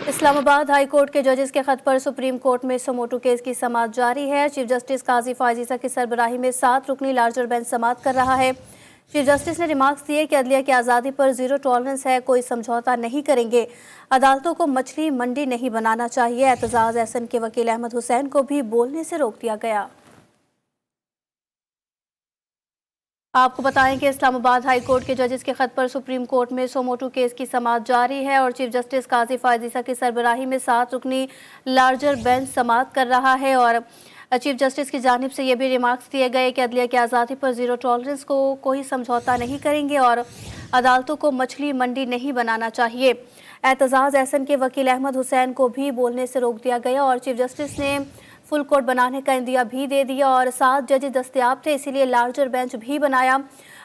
اسلام آباد high court کے ججز کے خط پر سپریم کورٹ میں سموٹو کیس کی سماعت جاری ہے۔ چیف جسٹس قاضی فائز عیسیٰ کی سربراہی میں 7 رکنی لارجر بینچ سماعت کر رہا ہے۔ چیف جسٹس نے ریمارکس دیے کہ عدلیہ کی آزادی پر زیرو ٹالرنس ہے، کوئی سمجھوتا نہیں کریں گے، عدالتوں کو مچھلی منڈی نہیں بنانا چاہیے۔ اعتزاز احسن کے وکیل احمد حسین کو بھی بولنے سے روک دیا گیا۔ آپ کو بتائیں کہ اسلام آباد ہائی کورٹ کے ججز کے خط پر سپریم کورٹ میں سوموٹو کیس کی سماعت جاری ہے اور چیف جسٹس قاضی فائز عیسیٰ کی سربراہی میں 7 رکنی لارجر بینچ سماعت کر رہا ہے اور چیف جسٹس کی جانب سے یہ بھی ریمارکس دیے گئے کہ عدلیہ کی آزادی پر زیرو ٹالرنس کو کوئی سمجھوتا نہیں کریں گے اور عدالتوں کو مچھلی منڈی نہیں بنانا چاہیے۔ اعتزاز احسن کے وکیل احمد حسین کو بھی بولنے سے روک دیا گیا اور چیف جسٹس نے فل کورٹ بنانے کا عندیہ بھی دے دیا اور 7 ججز دستیاب تھے، اسی لیے لارجر بینچ بھی بنایا۔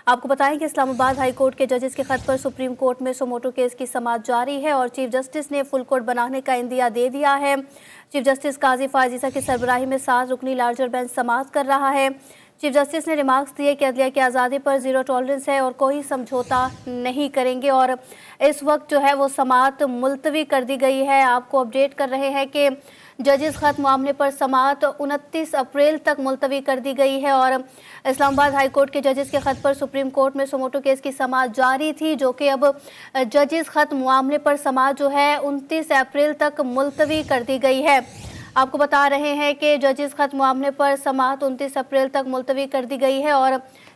آپ کو بتائیں کہ اسلام آباد ہائی کورٹ کے ججز کے خط پر سپریم کورٹ میں سوموٹو کیس کی سماعت جاری ہے اور چیف جسٹس نے فل کورٹ بنانے کا عندیہ دے دیا ہے۔ چیف جسٹس قاضی فائز عیسیٰ کی سربراہی میں 7 رکنی لارجر بینچ سماعت کر رہا ہے۔ چیف جسٹس نے ریمارکس دیے کہ عدلیہ کی آزادی پر زیرو ٹالرنس ہے اور کوئی سمجھوتا نہیں کریں گے اور اس وقت جو ہے وہ سماعت ملتوی کر دی گئی ہے۔ آپ کو اپڈیٹ کر رہے ہیں کہ ججز خط معاملے پر سماعت 29 اپریل تک ملتوی کر دی گئی ہے اور اسلام آباد ہائی کورٹ کے ججز کے خط پر سپریم کورٹ میں سوموٹو کیس کی سماعت جاری تھی، جو کہ اب ججز خط معاملے پر سماعت جو ہے 29 اپریل تک ملتوی کر دی گئی ہے۔ آپ کو بتا رہے ہیں کہ ججز خط معاملے پر سماعت 29 اپریل تک ملتوی کر دی گئی ہے اور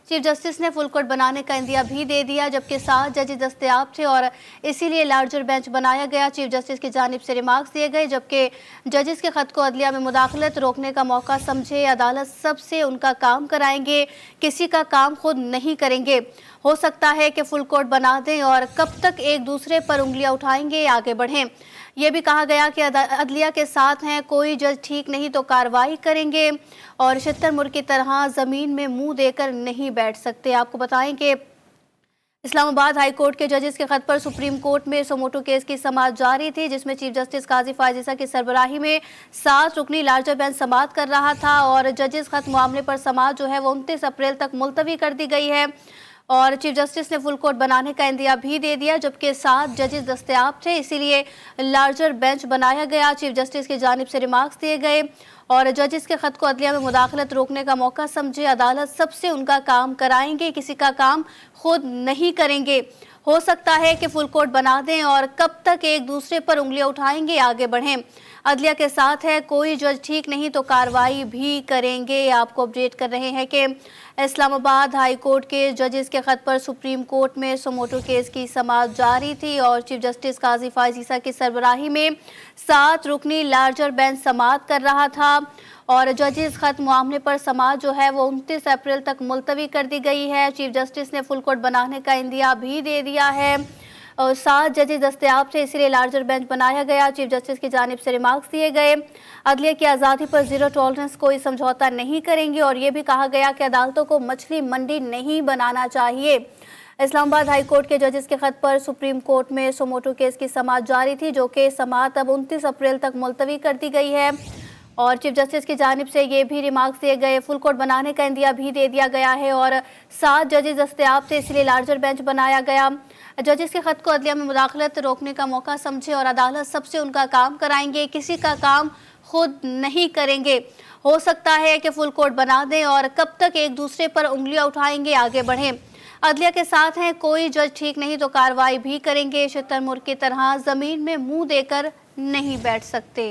چیف جسٹس نے فل کورٹ بنانے کا عندیہ بھی دے دیا، جبکہ 7 ججز دستیاب تھے اور اسی لیے لارجر بینچ بنایا گیا۔ چیف جسٹس کی جانب سے ریمارکس دیے گئے، جبکہ ججز کے خط کو عدلیہ میں مداخلت روکنے کا موقع سمجھے، عدالت سب سے ان کا کام کرائیں گے، کسی کا کام خود نہیں کریں گے۔ ہو سکتا ہے کہ فل کورٹ بنا دیں اور کب تک ایک دوسرے پر انگلیاں اٹھائیں گے، آگے بڑھیں۔ یہ بھی کہا گیا کہ عدلیہ کے ساتھ ہیں، کوئی جج ٹھیک نہیں تو کارروائی کریں گے اور شتر مرغ کی طرح زمین میں منہ دے کر نہیں بیٹھ سکتے۔ آپ کو بتائیں کہ اسلام آباد ہائی کورٹ کے ججز کے خط پر سپریم کورٹ میں سوموٹو کیس کی سماعت جاری تھی، جس میں چیف جسٹس قاضی فائز عیسیٰ کی سربراہی میں 7 رکنی لارجر بینچ سماعت کر رہا تھا اور ججز خط معاملے پر سماعت جو ہے وہ 29 اپریل تک ملتوی کر دی گئی ہے اور چیف جسٹس نے فل کورٹ بنانے کا عندیہ بھی دے دیا، جبکہ 7 ججز دستیاب تھے، اسی لیے لارجر بینچ بنایا گیا۔ چیف جسٹس کی جانب سے ریمارکس دیے گئے اور ججز کے خط کو عدلیہ میں مداخلت روکنے کا موقع سمجھے، عدالت سب سے ان کا کام کرائیں گے، کسی کا کام خود نہیں کریں گے۔ ہو سکتا ہے کہ فل کورٹ بنا دیں اور کب تک ایک دوسرے پر انگلیاں اٹھائیں گے، آگے بڑھیں۔ عدلیہ کے ساتھ ہے، کوئی جج ٹھیک نہیں تو کارروائی بھی کریں گے۔ آپ کو اپڈیٹ کر رہے ہیں کہ اسلام آباد ہائی کورٹ کے ججز کے خط پر سپریم کورٹ میں سوموٹو کیس کی سماعت جاری تھی اور چیف جسٹس قاضی فائز عیسیٰ کی سربراہی میں 7 رکنی لارجر بینچ سماعت کر رہا تھا اور ججز خط معاملے پر سماعت جو ہے وہ 29 اپریل تک ملتوی کر دی گئی ہے۔ چیف جسٹس نے فل کورٹ بنانے کا عندیہ بھی دے دیا ہے اور 7 ججز دستیاب تھے، اسی لیے لارجر بینچ بنایا گیا۔ چیف جسٹس کی جانب سے ریمارکس دیے گئے، عدلیہ کی آزادی پر زیرو ٹالرنس، کوئی سمجھوتا نہیں کریں گے اور یہ بھی کہا گیا کہ عدالتوں کو مچھلی منڈی نہیں بنانا چاہیے۔ اسلام آباد ہائی کورٹ کے ججز کے خط پر سپریم کورٹ میں سوموٹو کیس کی سماعت جاری تھی، جو کہ سماعت اب 29 اپریل تک ملتوی کر دی گئی ہے اور چیف جسٹس کی جانب سے یہ بھی ریمارکس دیے گئے، فل کورٹ بنانے کا عندیہ بھی دے دیا گیا ہے اور 7 ججز دستیاب تھے، اس لیے لارجر بینچ بنایا گیا۔ ججز کے خط کو عدلیہ میں مداخلت روکنے کا موقع سمجھے اور عدالت سب سے ان کا کام کرائیں گے، کسی کا کام خود نہیں کریں گے۔ ہو سکتا ہے کہ فل کورٹ بنا دیں اور کب تک ایک دوسرے پر انگلیاں اٹھائیں گے، آگے بڑھیں۔ عدلیہ کے ساتھ ہیں، کوئی جج ٹھیک نہیں تو کارروائی بھی کریں گے، شتر مرغ کی طرح زمین میں منہ دے کر نہیں بیٹھ سکتے۔